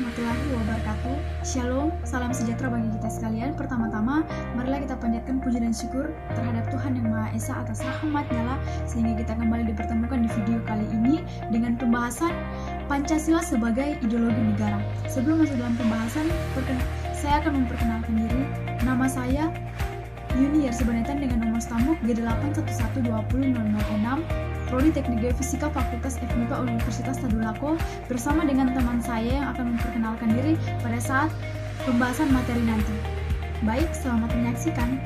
warahmatullahi wabarakatuh. Shalom, salam sejahtera bagi kita sekalian. Pertama-tama, marilah kita panjatkan puji dan syukur terhadap Tuhan Yang Maha Esa atas rahmat-Nya sehingga kita kembali dipertemukan di video kali ini dengan pembahasan Pancasila sebagai ideologi negara. Sebelum masuk dalam pembahasan, saya akan memperkenalkan diri. Nama saya Yuni Yersebanetan dengan nomor stambuk G811200006, Prodi Teknik Geofisika Fakultas FMIPA Universitas Tadulako, bersama dengan teman saya yang akan memperkenalkan diri pada saat pembahasan materi nanti. Baik, selamat menyaksikan.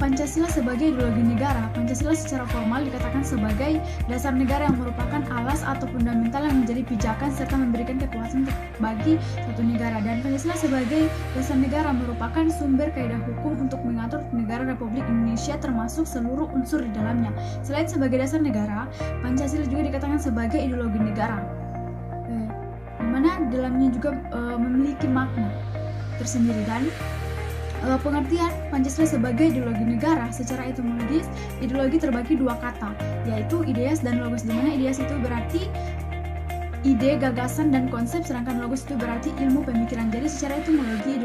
Pancasila sebagai ideologi negara. Pancasila secara formal dikatakan sebagai dasar negara yang merupakan alas atau fundamental yang menjadi pijakan serta memberikan kekuasaan bagi suatu negara. Dan Pancasila sebagai dasar negara merupakan sumber kaidah hukum untuk mengatur negara Republik Indonesia termasuk seluruh unsur di dalamnya. Selain sebagai dasar negara, Pancasila juga dikatakan sebagai ideologi negara, di mana dalamnya juga memiliki makna tersendiri. Dan pengertian Pancasila sebagai ideologi negara secara etimologis, ideologi terbagi dua kata, yaitu ideas dan logos, di mana ideas itu berarti ide, gagasan, dan konsep, sedangkan logos itu berarti ilmu pemikiran. Jadi secara etimologi,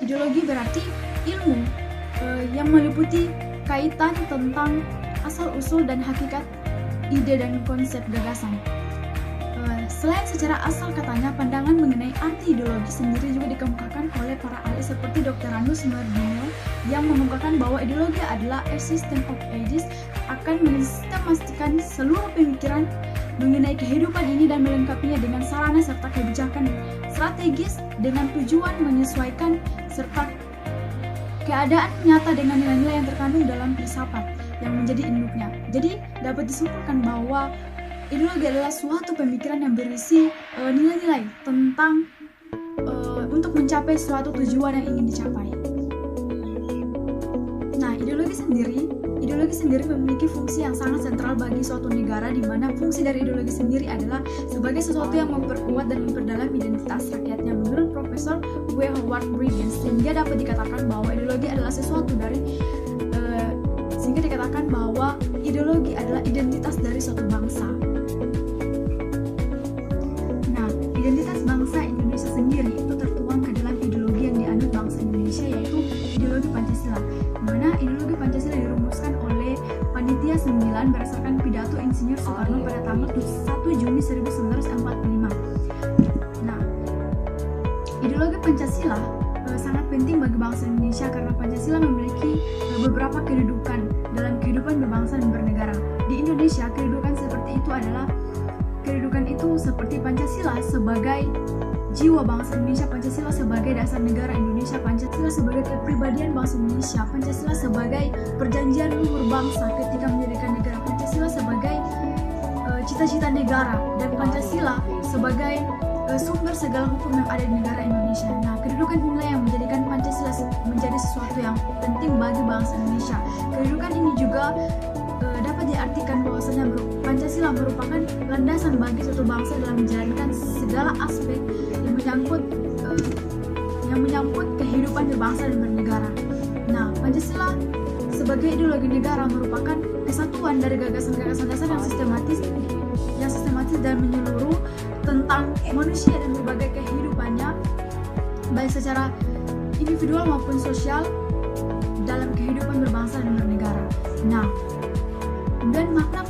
ideologi berarti ilmu yang meliputi kaitan tentang asal-usul dan hakikat ide dan konsep gagasan. Selain secara asal katanya, pandangan mengenai arti ideologi sendiri juga dikemukakan oleh para ahli seperti Dr. Ranus Mardino yang mengungkapkan bahwa ideologi adalah a system of ideas, akan mensistematiskan seluruh pemikiran mengenai kehidupan ini dan melengkapinya dengan sarana serta kebijakan strategis dengan tujuan menyesuaikan serta keadaan nyata dengan nilai-nilai yang terkandung dalam filsafat yang menjadi induknya. Jadi dapat disimpulkan bahwa ideologi adalah suatu pemikiran yang berisi nilai-nilai tentang untuk mencapai suatu tujuan yang ingin dicapai. Nah, ideologi sendiri memiliki fungsi yang sangat sentral bagi suatu negara, di mana fungsi dari ideologi sendiri adalah sebagai sesuatu yang memperkuat dan memperdalam identitas rakyatnya. Menurut Profesor W. Howard Briggs, sehingga dapat dikatakan bahwa ideologi adalah identitas dari suatu bangsa. Identitas bangsa Indonesia sendiri itu tertuang ke dalam ideologi yang dianut bangsa Indonesia, yaitu ideologi Pancasila, di mana ideologi Pancasila dirumuskan oleh Panitia 9 berdasarkan pidato Insinyur Soekarno pada tanggal 1 Juni 1945. Nah, ideologi Pancasila sangat penting bagi bangsa Indonesia karena Pancasila memiliki beberapa kedudukan dalam kehidupan berbangsa dan bernegara. Di Indonesia, kedudukan itu seperti Pancasila sebagai jiwa bangsa Indonesia, Pancasila sebagai dasar negara Indonesia, Pancasila sebagai kepribadian bangsa Indonesia, Pancasila sebagai perjanjian luhur bangsa ketika mendirikan negara, Pancasila sebagai cita-cita negara, dan Pancasila sebagai sumber segala hukum yang ada di negara Indonesia. Nah, kedudukan inilah yang menjadikan Pancasila menjadi sesuatu yang penting bagi bangsa Indonesia. Kedudukan ini juga dapat diartikan bahwasanya Pancasila merupakan landasan bagi suatu bangsa dalam menjalankan segala aspek yang menyangkut kehidupan berbangsa dan bernegara. Nah, Pancasila sebagai ideologi negara merupakan kesatuan dari gagasan-gagasan dasar yang sistematis dan menyeluruh tentang manusia dan berbagai kehidupannya, baik secara individual maupun sosial dalam kehidupan berbangsa dan bernegara. Nah, dan makna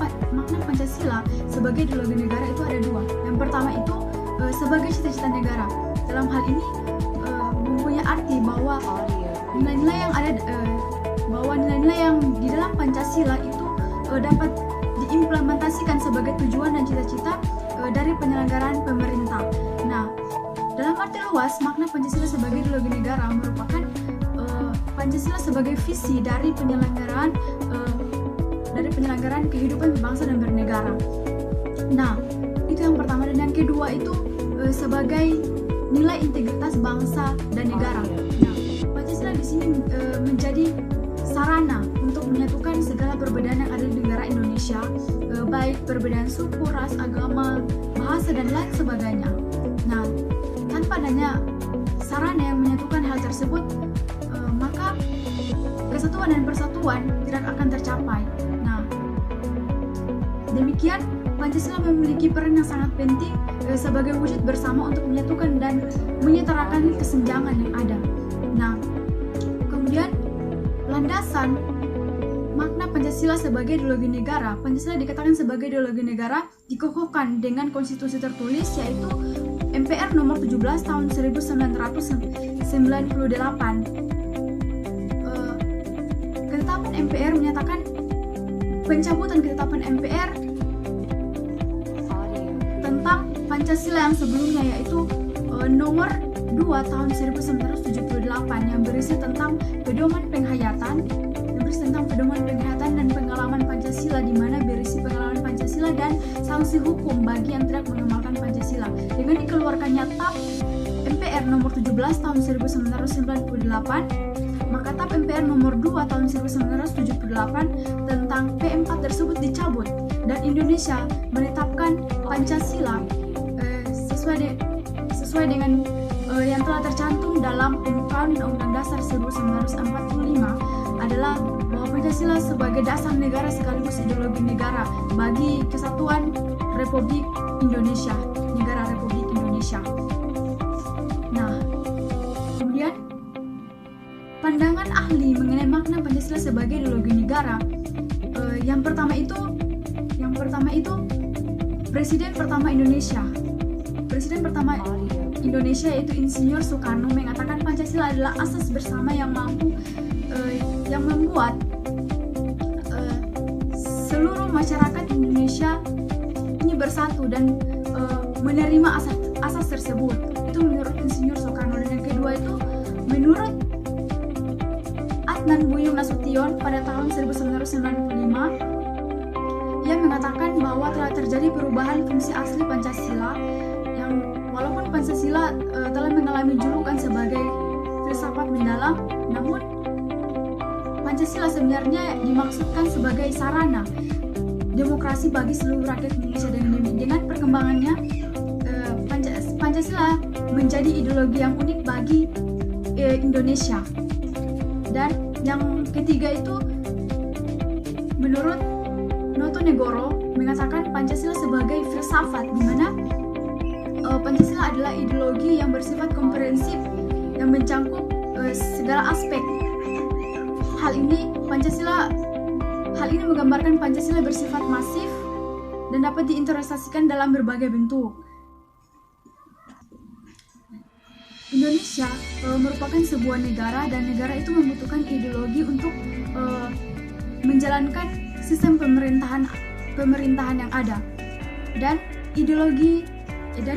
Pancasila sebagai ideologi negara itu ada dua. Yang pertama itu sebagai cita-cita negara. Dalam hal ini mempunyai arti bahwa nilai-nilai yang di dalam Pancasila itu dapat diimplementasikan sebagai tujuan dan cita-cita dari penyelenggaraan pemerintah. Nah, dalam arti luas, makna Pancasila sebagai ideologi negara merupakan Pancasila sebagai visi dari penyelenggaraan kehidupan berbangsa dan bernegara. Nah, itu yang pertama. Dan yang kedua itu sebagai nilai integritas bangsa dan negara. Nah, Pancasila di sini menjadi sarana untuk menyatukan segala perbedaan yang ada di negara Indonesia, baik perbedaan suku, ras, agama, bahasa, dan lain sebagainya. Nah, tanpa adanya sarana yang menyatukan hal tersebut, maka kesatuan dan persatuan tidak akan tercapai. Nah, demikian Pancasila memiliki peran yang sangat penting sebagai wujud bersama untuk menyatukan dan menyetarakan kesenjangan yang ada. Nah, kemudian landasan makna Pancasila sebagai ideologi negara. Pancasila dikatakan sebagai ideologi negara dikokohkan dengan konstitusi tertulis, yaitu MPR nomor 17 tahun 1998. Ketetapan MPR menyatakan pencabutan ketetapan MPR tentang Pancasila yang sebelumnya, yaitu nomor 2 tahun 1978 yang berisi tentang pedoman penghayatan dan pengalaman Pancasila, di mana berisi pengalaman Pancasila dan sanksi hukum bagi yang tidak mengamalkan Pancasila. Dengan dikeluarkannya TAP MPR nomor 17 tahun 1998, maka TAP MPR nomor 2 tahun 1978 tentang P4 tersebut dicabut dan Indonesia menetapkan Pancasila sesuai dengan yang telah tercantum dalam pembukaan Undang-Undang Dasar 1945 adalah bahwa Pancasila sebagai dasar negara sekaligus ideologi negara bagi kesatuan Republik Indonesia, negara Republik Indonesia. Nah, kemudian pandangan ahli mengenai makna Pancasila sebagai ideologi negara, yang pertama itu Presiden pertama Indonesia yaitu Insinyur Soekarno mengatakan Pancasila adalah asas bersama yang membuat seluruh masyarakat Indonesia ini bersatu dan menerima asas tersebut. Itu menurut Insinyur Soekarno. Dan yang kedua itu menurut Adnan Buyung Nasution pada tahun 1995, ia mengatakan bahwa telah terjadi perubahan fungsi asli Pancasila, yang walaupun Pancasila telah mengalami julukan sebagai filsafat mendalam, namun Pancasila sebenarnya dimaksudkan sebagai sarana demokrasi bagi seluruh rakyat Indonesia. Dengan perkembangannya, Pancasila menjadi ideologi yang unik bagi Indonesia. Dan yang ketiga itu menurut Noto Negoro mengatakan Pancasila sebagai filsafat, di mana Pancasila adalah ideologi yang bersifat komprehensif yang mencakup segala aspek. Hal ini menggambarkan Pancasila bersifat masif dan dapat diinterpretasikan dalam berbagai bentuk. Indonesia merupakan sebuah negara, dan negara itu membutuhkan ideologi untuk menjalankan sistem pemerintahan yang ada. Dan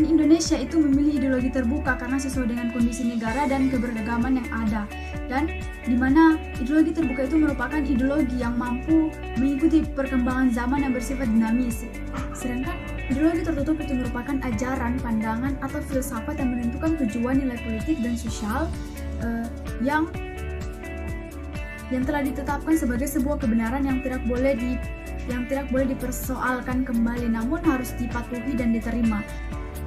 Indonesia itu memilih ideologi terbuka karena sesuai dengan kondisi negara dan keberagaman yang ada, dan di mana ideologi terbuka itu merupakan ideologi yang mampu mengikuti perkembangan zaman yang bersifat dinamis. Sedangkan ideologi tertutup itu merupakan ajaran, pandangan, atau filsafat yang menentukan tujuan, nilai politik dan sosial yang telah ditetapkan sebagai sebuah kebenaran yang tidak boleh dipersoalkan kembali, namun harus dipatuhi dan diterima.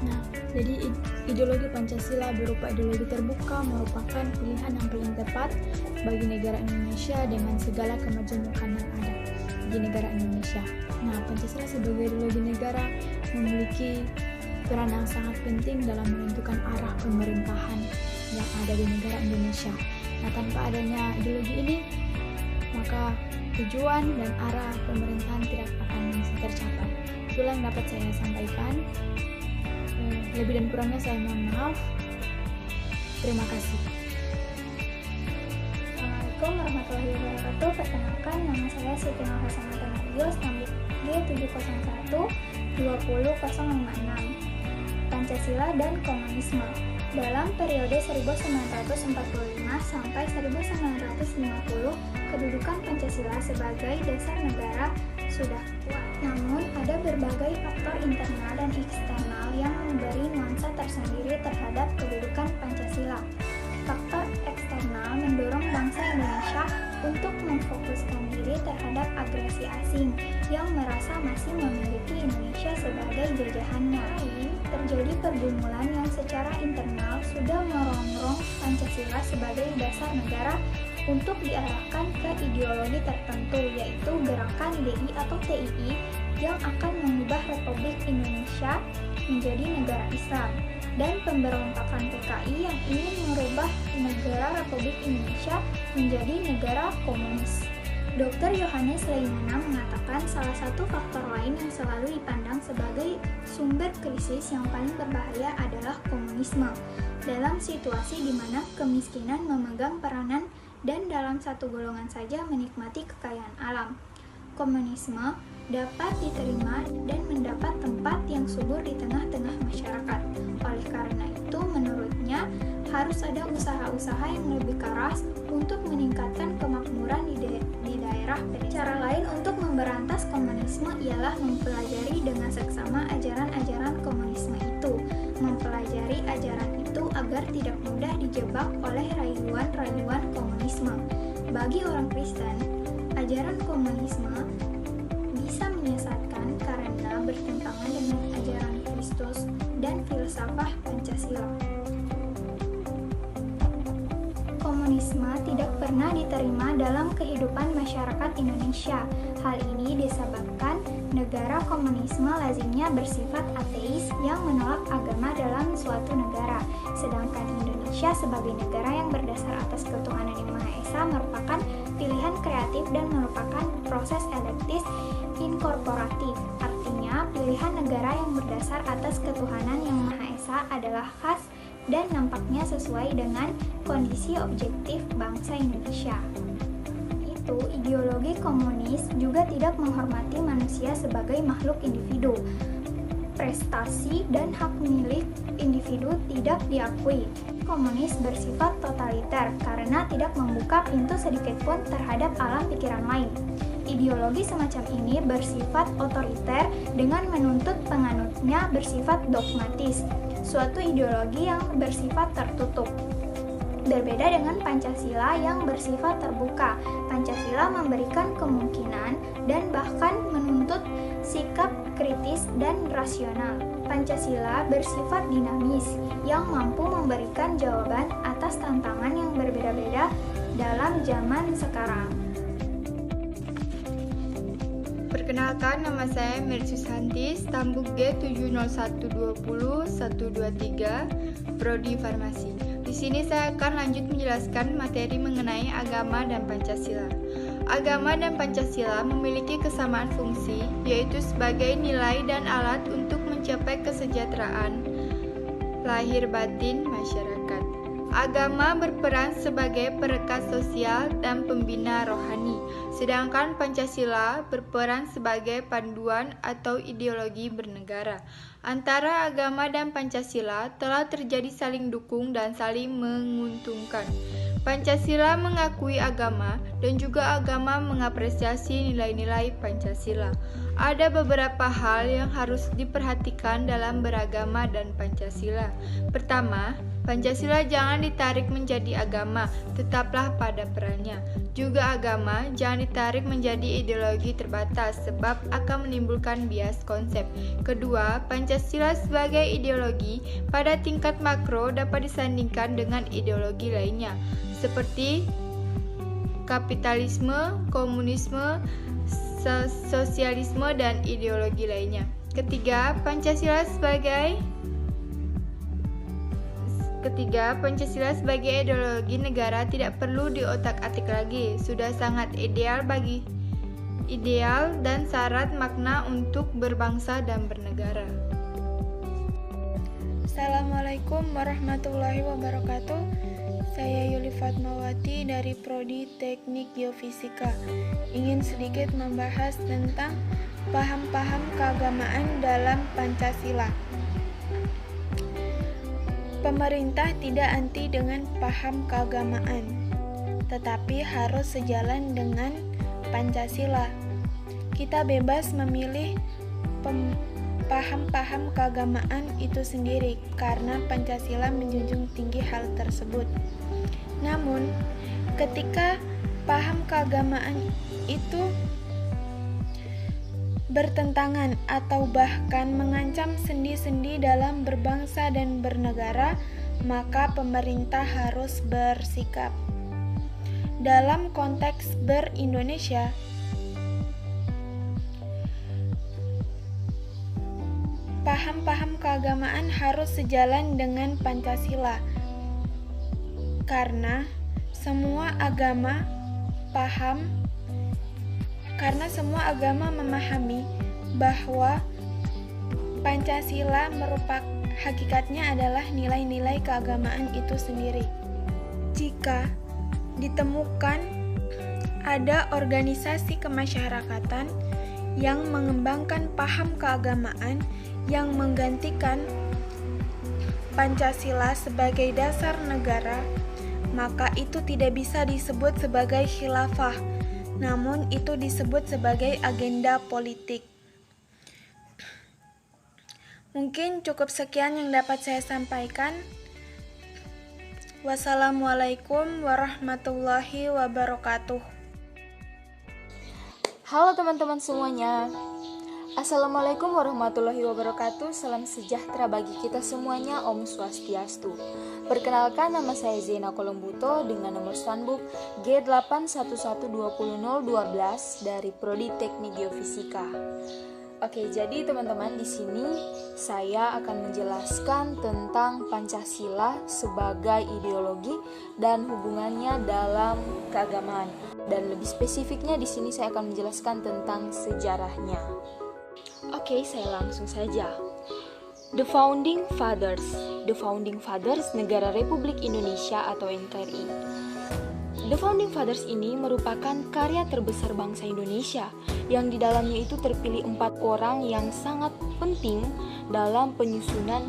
Nah, jadi ideologi Pancasila berupa ideologi terbuka merupakan pilihan yang paling tepat bagi negara Indonesia dengan segala kemajemukan yang ada di negara Indonesia. Nah, Pancasila sebagai ideologi negara memiliki peran yang sangat penting dalam menentukan arah pemerintahan yang ada di negara Indonesia. Nah, tanpa adanya ideologi ini, maka tujuan dan arah pemerintahan tidak akan bisa tercapai. Itulah yang dapat saya sampaikan. Lebih dan kurangnya saya mohon maaf. Terima kasih. Assalamualaikum warahmatullahi wabarakatuh. Perkenalkan, nama saya Siti Nurhasanah Tanarius, nomor G701-20056. Pancasila dan Komunisme. Dalam periode 1945 sampai 1950, kedudukan Pancasila sebagai dasar negara sudah kuat. Namun, ada berbagai faktor internal dan eksternal yang memberi nuansa tersendiri terhadap kedudukan Pancasila. Faktor eksternal mendorong bangsa Indonesia untuk memfokuskan diri terhadap agresi asing yang merasa masih memiliki Indonesia sebagai jajahannya. Terjadi pergumulan yang secara internal sudah merongrong Pancasila sebagai dasar negara untuk diarahkan ke ideologi tertentu, yaitu gerakan DI atau TII yang akan mengubah Republik Indonesia menjadi negara Islam, dan pemberontakan PKI yang ingin merubah negara Republik Indonesia menjadi negara komunis. Dr. Yohanes Leimana mengatakan salah satu faktor lain yang selalu dipandang sebagai sumber krisis yang paling berbahaya adalah komunisme. Dalam situasi di mana kemiskinan memegang peranan dan dalam satu golongan saja menikmati kekayaan alam, komunisme dapat diterima dan mendapat tempat yang subur di tengah-tengah masyarakat. Oleh karena itu, menurutnya harus ada usaha-usaha yang lebih keras untuk meningkatkan kemakmuran di daerah pedesaan. Cara lain untuk memberantas komunisme ialah mempelajari dengan seksama ajaran-ajaran komunisme itu. Mempelajari ajaran itu agar tidak mudah dijebak oleh rayuan-rayuan komunisme. Bagi orang Kristen, ajaran komunisme bisa menyesatkan karena bertentangan dengan ajaran Kristus dan filsafat Pancasila. Komunisme tidak pernah diterima dalam kehidupan masyarakat Indonesia. Hal ini disebabkan negara komunisme lazimnya bersifat ateis yang menolak agama dalam suatu negara. Sedangkan Indonesia sebagai negara yang berdasar atas ketuhanan Yang Maha Esa merupakan pilihan kreatif dan merupakan proses elektif inkorporatif. Artinya, pilihan negara yang berdasar atas ketuhanan Yang Maha Esa adalah khas dan nampaknya sesuai dengan kondisi objektif bangsa Indonesia. Itu, ideologi komunis juga tidak menghormati manusia sebagai makhluk individu. Prestasi dan hak milik individu tidak diakui. Komunis bersifat totaliter karena tidak membuka pintu sedikitpun terhadap alam pikiran lain. Ideologi semacam ini bersifat otoriter dengan menuntut penganutnya bersifat dogmatis, suatu ideologi yang bersifat tertutup. Berbeda dengan Pancasila yang bersifat terbuka. Pancasila memberikan kemungkinan dan bahkan menuntut sikap kritis dan rasional. Pancasila bersifat dinamis yang mampu memberikan jawaban atas tantangan yang berbeda-beda dalam zaman sekarang. Perkenalkan, nama saya Mercy Susanti, Stambuk G70120-123, Prodi Farmasi. Di sini saya akan lanjut menjelaskan materi mengenai agama dan Pancasila. Agama dan Pancasila memiliki kesamaan fungsi, yaitu sebagai nilai dan alat untuk mencapai kesejahteraan lahir batin masyarakat. Agama berperan sebagai perekat sosial dan pembina rohani, sedangkan Pancasila berperan sebagai panduan atau ideologi bernegara. Antara agama dan Pancasila telah terjadi saling dukung dan saling menguntungkan. Pancasila mengakui agama dan juga agama mengapresiasi nilai-nilai Pancasila. Ada beberapa hal yang harus diperhatikan dalam beragama dan Pancasila. Pertama, Pancasila jangan ditarik menjadi agama, tetaplah pada perannya. Juga agama jangan ditarik menjadi ideologi terbatas sebab akan menimbulkan bias konsep. Kedua, Pancasila sebagai ideologi pada tingkat makro dapat disandingkan dengan ideologi lainnya seperti kapitalisme, komunisme, sosialisme, dan ideologi lainnya. Ketiga, Pancasila sebagai ideologi negara tidak perlu diotak-atik lagi, sudah sangat ideal dan syarat makna untuk berbangsa dan bernegara. Assalamualaikum warahmatullahi wabarakatuh. Saya Yuli Fatmawati dari Prodi Teknik Geofisika. Ingin sedikit membahas tentang paham-paham keagamaan dalam Pancasila. Pemerintah tidak anti dengan paham keagamaan, tetapi harus sejalan dengan Pancasila. Kita bebas memilih paham-paham keagamaan itu sendiri karena Pancasila menjunjung tinggi hal tersebut. Namun, ketika paham keagamaan itu bertentangan atau bahkan mengancam sendi-sendi dalam berbangsa dan bernegara, maka pemerintah harus bersikap. Dalam konteks ber-Indonesia, paham-paham keagamaan harus sejalan dengan Pancasila. Karena semua agama memahami bahwa Pancasila merupakan hakikatnya adalah nilai-nilai keagamaan itu sendiri. Jika ditemukan ada organisasi kemasyarakatan yang mengembangkan paham keagamaan yang menggantikan Pancasila sebagai dasar negara, maka itu tidak bisa disebut sebagai khilafah, namun itu disebut sebagai agenda politik. Mungkin cukup sekian yang dapat saya sampaikan. Wassalamualaikum warahmatullahi wabarakatuh. Halo teman-teman semuanya. Assalamualaikum warahmatullahi wabarakatuh. Salam sejahtera bagi kita semuanya. Om Swastiastu. Perkenalkan, nama saya Zena Kolombuto dengan nomor standbook G8112012 dari Prodi Teknik Geofisika. Oke, jadi teman-teman, di sini saya akan menjelaskan tentang Pancasila sebagai ideologi dan hubungannya dalam keagamaan. Dan lebih spesifiknya di sini saya akan menjelaskan tentang sejarahnya. Oke, saya langsung saja. The Founding Fathers Negara Republik Indonesia atau NKRI. The Founding Fathers ini merupakan karya terbesar bangsa Indonesia yang di dalamnya itu terpilih 4 orang yang sangat penting dalam penyusunan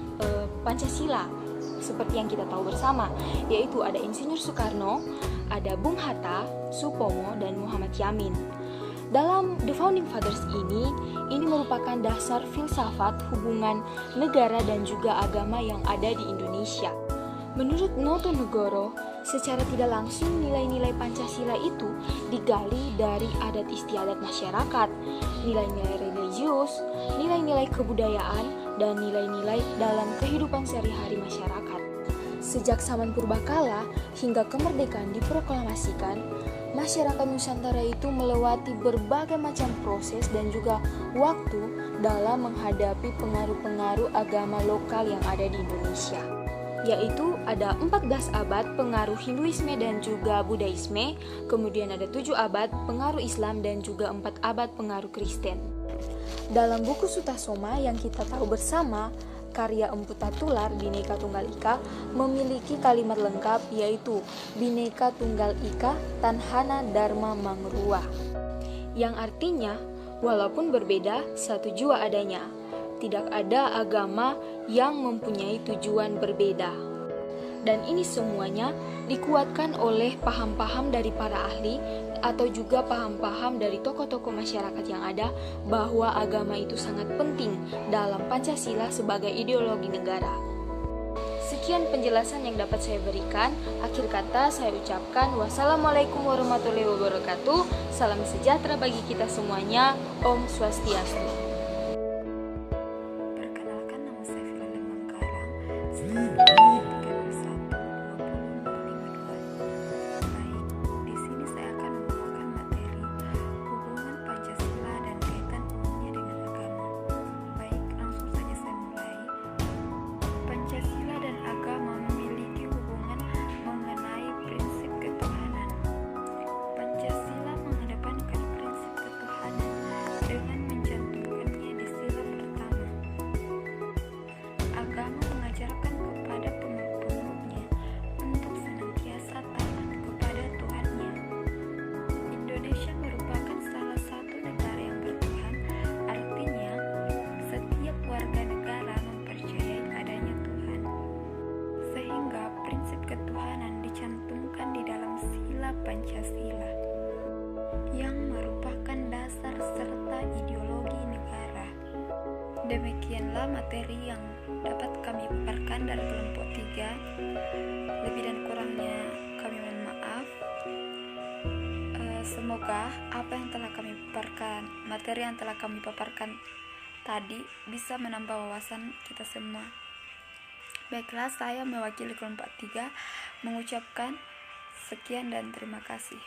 Pancasila seperti yang kita tahu bersama, yaitu ada Insinyur Soekarno, ada Bung Hatta, Supomo, dan Muhammad Yamin. Dalam The Founding Fathers ini merupakan dasar filsafat hubungan negara dan juga agama yang ada di Indonesia. Menurut Noto Negoro, secara tidak langsung nilai-nilai Pancasila itu digali dari adat istiadat masyarakat, nilai-nilai religius, nilai-nilai kebudayaan, dan nilai-nilai dalam kehidupan sehari-hari masyarakat. Sejak zaman purbakala hingga kemerdekaan diproklamasikan, masyarakat Nusantara itu melewati berbagai macam proses dan juga waktu dalam menghadapi pengaruh-pengaruh agama lokal yang ada di Indonesia. Yaitu ada 14 abad pengaruh Hinduisme dan juga Buddhaisme, kemudian ada 7 abad pengaruh Islam dan juga 4 abad pengaruh Kristen. Dalam buku Sutasoma yang kita tahu bersama, karya Empu Tatular Bhinneka Tunggal Ika memiliki kalimat lengkap yaitu Bhinneka Tunggal Ika Tanhana Dharma Mangruwa, yang artinya walaupun berbeda, satu jua adanya. Tidak ada agama yang mempunyai tujuan berbeda. Dan ini semuanya dikuatkan oleh paham-paham dari para ahli atau juga paham-paham dari tokoh-tokoh masyarakat yang ada bahwa agama itu sangat penting dalam Pancasila sebagai ideologi negara. Sekian penjelasan yang dapat saya berikan. Akhir kata saya ucapkan wassalamualaikum warahmatullahi wabarakatuh. Salam sejahtera bagi kita semuanya. Om Swastiastu. Pancasila yang merupakan dasar serta ideologi negara. Demikianlah materi yang dapat kami paparkan dari kelompok 3. Lebih dan kurangnya kami mohon maaf. Semoga apa yang telah kami paparkan, materi yang telah kami paparkan tadi bisa menambah wawasan kita semua. Baiklah, saya mewakili kelompok 3 mengucapkan sekian dan terima kasih.